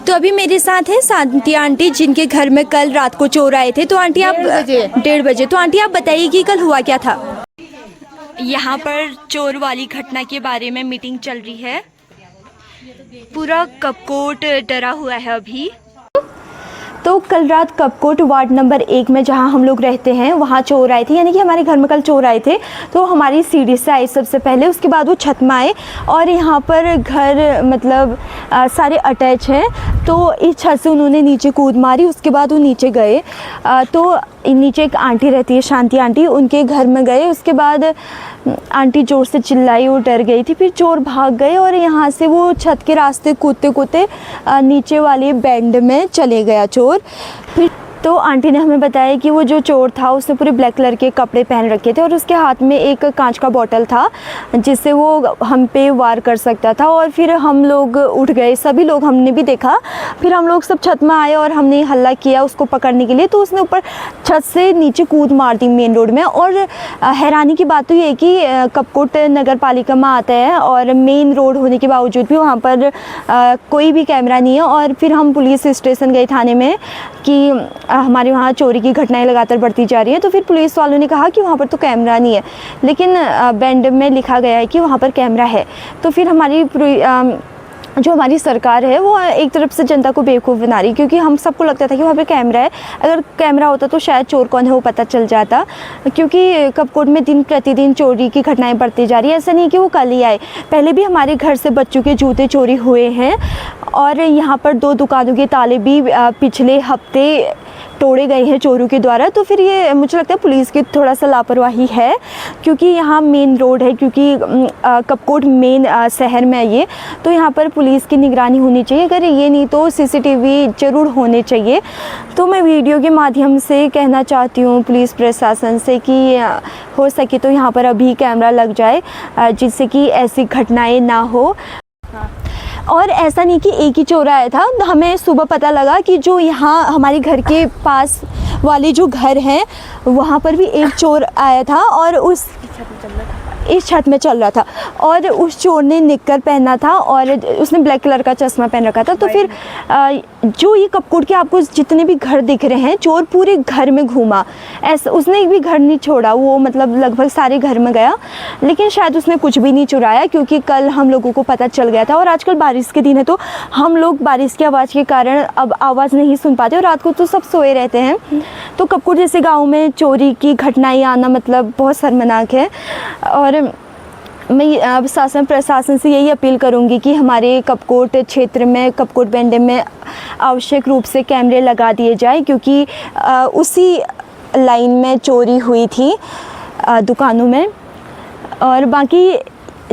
तो अभी मेरे साथ है शांति आंटी, जिनके घर में कल रात को चोर आए थे। तो आंटी आप 1:30 बजे, तो आंटी आप बताइए कि कल हुआ क्या था। यहाँ पर चोर वाली घटना के बारे में मीटिंग चल रही है। पूरा कपकोट डरा हुआ है अभी। तो कल रात कपकोट वार्ड नंबर 1 में जहां हम लोग रहते हैं वहां चोर आए थे, यानी कि हमारे घर में कल चोर आए थे। तो हमारी सीढ़ी से आए सबसे पहले, उसके बाद वो छत में आए और यहाँ पर घर मतलब सारे अटैच हैं। तो इस छत से उन्होंने नीचे कूद मारी, उसके बाद वो नीचे गए। तो नीचे एक आंटी रहती है शांति आंटी, उनके घर में गए। उसके बाद आंटी जोर से चिल्लाई, वो डर गई थी। फिर चोर भाग गए और यहाँ से वो छत के रास्ते कूदते कूदते नीचे वाले बेंड में चले गया चोर। फिर तो आंटी ने हमें बताया कि वो जो चोर था उसने पूरे ब्लैक कलर के कपड़े पहन रखे थे और उसके हाथ में एक कांच का बॉटल था जिससे वो हम पे वार कर सकता था। और फिर हम लोग उठ गए, सभी लोग, हमने भी देखा। फिर हम लोग सब छत में आए और हमने हल्ला किया उसको पकड़ने के लिए। तो उसने ऊपर छत से नीचे कूद मार दी मेन रोड में। और हैरानी की बात तो ये है कि कपकोट नगर पालिका में आता है और मेन रोड होने के बावजूद भी वहाँ पर कोई भी कैमरा नहीं है। और फिर हम पुलिस स्टेशन गए थाने में कि हमारे वहाँ चोरी की घटनाएं लगातार बढ़ती जा रही हैं। तो फिर पुलिस वालों ने कहा कि वहाँ पर तो कैमरा नहीं है, लेकिन बैंड में लिखा गया है कि वहाँ पर कैमरा है। तो फिर जो हमारी सरकार है वो एक तरफ से जनता को बेवकूफ़ बना रही, क्योंकि हम सबको लगता था कि वहाँ पे कैमरा है। अगर कैमरा होता तो शायद चोर कौन है वो पता चल जाता, क्योंकि कपकोट में दिन प्रतिदिन चोरी की घटनाएं बढ़ती जा रही है। ऐसा नहीं कि वो कल ही आए, पहले भी हमारे घर से बच्चों के जूते चोरी हुए हैं। और यहाँ पर 2 दुकानों के ताले भी पिछले हफ्ते तोड़े गए हैं चोरों के द्वारा। तो फिर ये मुझे लगता है पुलिस की थोड़ा सा लापरवाही है, क्योंकि यहाँ मेन रोड है, क्योंकि कपकोट मेन शहर में है ये। तो यहाँ पर पुलिस की निगरानी होनी चाहिए, अगर ये नहीं तो सीसीटीवी ज़रूर होने चाहिए। तो मैं वीडियो के माध्यम से कहना चाहती हूँ पुलिस प्रशासन से कि हो सके तो यहाँ पर अभी कैमरा लग जाए, जिससे कि ऐसी घटनाएँ ना हो। और ऐसा नहीं कि एक ही चोर आया था, हमें सुबह पता लगा कि जो यहाँ हमारे घर के पास वाले जो घर हैं वहाँ पर भी एक चोर आया था और इस छत में चल रहा था। और उस चोर ने निक्कर पहना था और उसने ब्लैक कलर का चश्मा पहन रखा था। तो फिर जो ये कपकोट के आपको जितने भी घर दिख रहे हैं, चोर पूरे घर में घूमा, ऐसा उसने एक भी घर नहीं छोड़ा। वो मतलब लगभग सारे घर में गया, लेकिन शायद उसने कुछ भी नहीं चुराया, क्योंकि कल हम लोगों को पता चल गया था। और आजकल बारिश के दिन है तो हम लोग बारिश की आवाज़ के कारण अब आवाज़ नहीं सुन पाते और रात को तो सब सोए रहते हैं। तो कपकोट जैसे गाँव में चोरी की घटनाएँ आना मतलब बहुत शर्मनाक है। और मैं अब शासन प्रशासन से यही अपील करूंगी कि हमारे कपकोट क्षेत्र में, कपकोट बेंडे में आवश्यक रूप से कैमरे लगा दिए जाए, क्योंकि उसी लाइन में चोरी हुई थी दुकानों में। और बाकी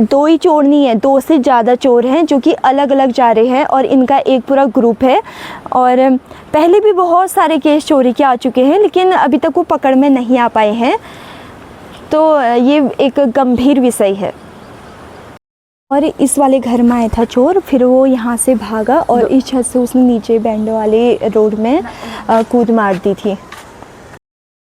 2 ही चोर नहीं है, 2 से ज़्यादा चोर हैं जो कि अलग अलग जा रहे हैं और इनका एक पूरा ग्रुप है। और पहले भी बहुत सारे केस चोरी के आ चुके हैं, लेकिन अभी तक वो पकड़ में नहीं आ पाए हैं। तो ये एक गंभीर विषय है। और इस वाले घर में आया था चोर, फिर वो यहाँ से भागा और इस छत से उसने नीचे बैंड वाले रोड में कूद मार दी थी।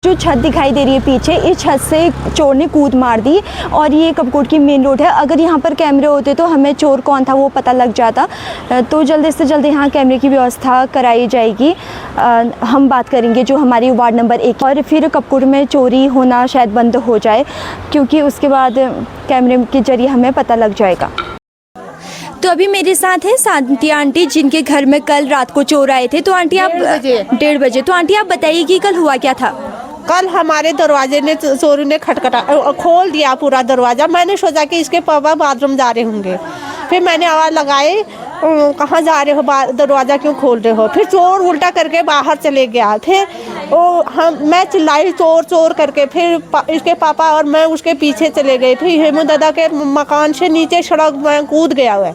जो छत दिखाई दे रही है पीछे, इस छत से चोर ने कूद मार दी। और ये कपकोट की मेन रोड है, अगर यहाँ पर कैमरे होते तो हमें चोर कौन था वो पता लग जाता। तो जल्दी से जल्दी यहाँ कैमरे की व्यवस्था कराई जाएगी। हम बात करेंगे जो हमारी वार्ड नंबर 1, और फिर कपकोट में चोरी होना शायद बंद हो जाए, क्योंकि उसके बाद कैमरे के जरिए हमें पता लग जाएगा। तो अभी मेरे साथ है शांति आंटी, जिनके घर में कल रात को चोर आए थे। तो आंटी आप 1:30 बजे, तो आंटी आप बताइए कि कल हुआ क्या था। कल हमारे दरवाजे ने चोरों ने खटखटा खोल दिया पूरा दरवाज़ा। मैंने सोचा कि इसके पापा बाथरूम जा रहे होंगे। फिर मैंने आवाज़ लगाई, कहाँ जा रहे हो, दरवाज़ा क्यों खोल रहे हो। फिर चोर उल्टा करके बाहर चले गया। फिर मैं चिल्लाई चोर चोर करके। फिर इसके पापा और मैं उसके पीछे चले गए। फिर हेमू दादा के मकान से नीचे सड़क में कूद गया हुआ है।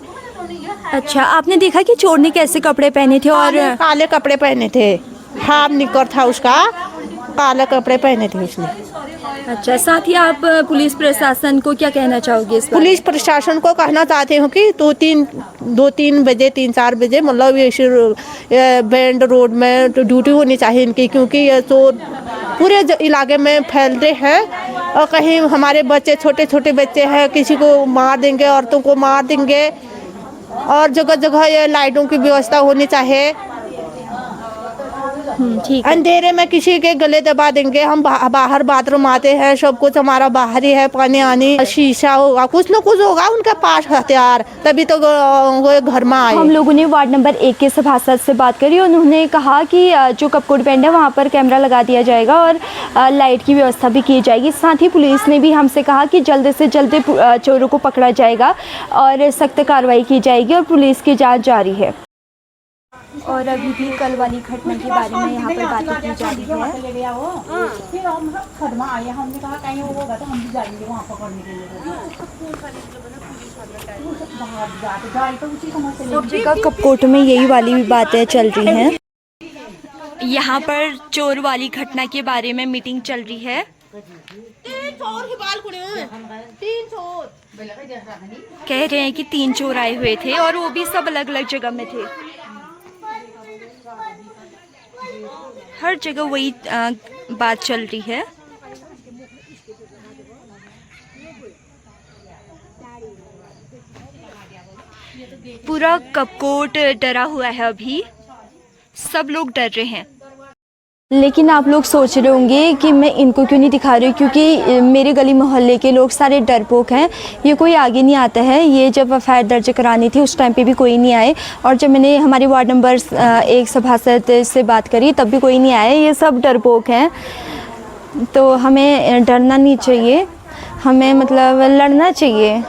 अच्छा, आपने देखा कि चोर ने कैसे कपड़े पहने थे? और काले कपड़े पहने थे, हाफ निकर था उसका, काले कपड़े पहने थे उसने। अच्छा, साथ ही आप पुलिस प्रशासन को क्या कहना चाहोगे इस पर? पुलिस प्रशासन को कहना चाहते हो कि 2-3 बजे 3-4 बजे मतलब ये बैंड रोड में ड्यूटी होनी चाहिए इनकी, क्योंकि ये चोर पूरे इलाके में फैल रहे हैं। और कहीं हमारे बच्चे, छोटे छोटे बच्चे हैं, किसी को मार देंगे, औरतों को मार देंगे। और जगह जगह ये लाइटों की व्यवस्था होनी चाहिए। ठीक है। अंधेरे में किसी के गले दबा देंगे, हम बाहर बाथरूम आते हैं, सब कुछ हमारा बाहर ही है, पानी आनी, शीशा होगा, कुछ ना कुछ होगा उनके पास हथियार, तभी तो वो घर में आए। हम लोगों ने वार्ड नंबर 1 के सभासद से बात करी, उन्होंने कहा कि जो कपकोट बैंड है वहाँ पर कैमरा लगा दिया जाएगा और लाइट की व्यवस्था भी की जाएगी। साथ ही पुलिस ने भी हमसे कहा कि जल्द से जल्द चोरों को पकड़ा जाएगा और सख्त कार्रवाई की जाएगी और पुलिस की जाँच जारी है। और अभी भी कल वाली घटना के बारे में यहाँ पर बातें की जा रही है। फिर हम घर में आए, हमने कहा कहीं वो होगा तो हम भी जाएंगे वहाँ पकड़ने के लिए। तो उसी समय से सब जगह कपकोट में यही वाली बातें चल रही हैं। यहाँ पर चोर वाली घटना के बारे में मीटिंग चल रही है। 3 चोर के बाल कुड़े हुए, 3 चोर कह रहे हैं कि 3 चोर आए हुए थे और वो भी सब अलग अलग जगह में थे। हर जगह वही बात चल रही है। पूरा कपकोट डरा हुआ है, अभी सब लोग डर रहे हैं। लेकिन आप लोग सोच रहे होंगे कि मैं इनको क्यों नहीं दिखा रही हूँ, क्योंकि मेरे गली मोहल्ले के लोग सारे डरपोक हैं, ये कोई आगे नहीं आता है। ये जब एफआईआर दर्ज करानी थी उस टाइम पे भी कोई नहीं आए, और जब मैंने हमारे वार्ड नंबर 1 सभासद से बात करी तब भी कोई नहीं आए। ये सब डरपोक हैं, तो हमें डरना नहीं चाहिए, हमें मतलब लड़ना चाहिए।